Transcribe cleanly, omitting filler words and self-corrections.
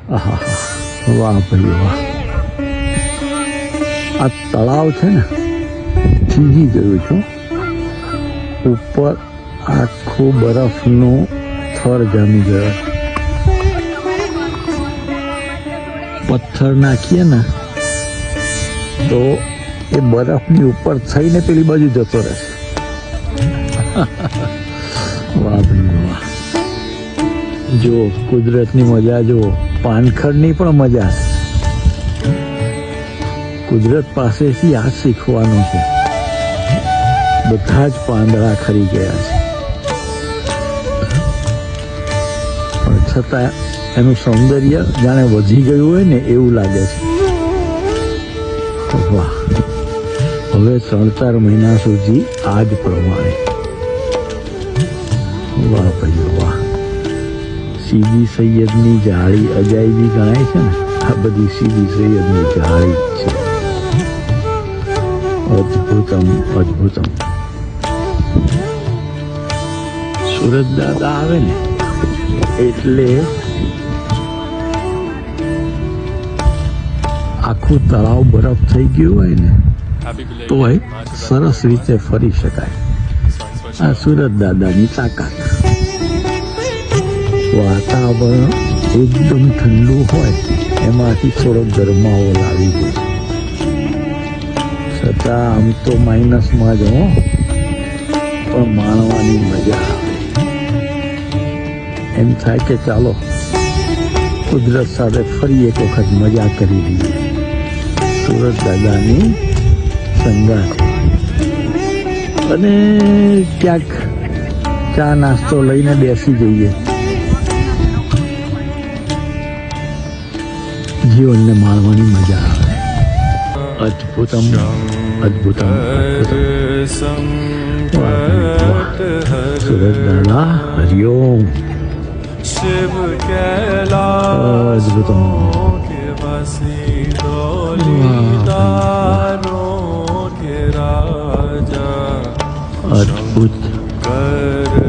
આહા, વાહ ભાઈ વાહ. આ તળાવ છે ને થીજી ગયું છું. ઉપર આખું બરફનું થર જામી ગયો. પથ્થર નાખીએ ને તો એ બરફની ઉપર થઈને પેલી બાજુ જતો રહેશે. વાહ ભાઈ વાહ. જો કુદરતની મજા જો, પાનખરની પણ મજા છે. કુદરત પાસેથી આ શીખવાનું છે. બધા જ પાંદડા ખરી ગયા છે પણ છતાં એનું સૌંદર્ય જાણે વધી ગયું હોય ને એવું લાગે છે. વાહ. હવે 3-4 મહિના સુધી આ જ પ્રમાણે. વાહ ભાઈ વાહ. સીદી સૈયદની જાળી અજાયબી ગણાય છે ને, આ બધી સીદી સૈયદની જાળી છે. અદ્ભુતમ અદ્ભુતમ. સુરત દાદા આવે ને એટલે આખું તળાવ બરફ થઈ ગયું હોય ને તોય સરસ રીતે ફરી શકાય. આ સુરત દાદાની તાકાત. વાતાવરણ એકદમ ઠંડુ હોય એમાંથી થોડો ગરમાવો લાવી દે. છતાં આમ તો માઇનસમાં જ હો, પણ માણવાની મજા આવે. એમ થાય કે ચાલો કુદરત સાથે ફરી એક વખત મજા કરી લઈએ. સુરત દાદાની સંગાથ અને ક્યાંક ચા નાસ્તો લઈને બેસી જઈએ. જીવનને માણવાની મજા આવે. અદ્ભુતમ અદ્ભુતમ અદ્ભુતમ. સુરત દાદા હરિઓમ. शिव कैलाश के बसी डोलीदारों के राजा अद्भुत. कर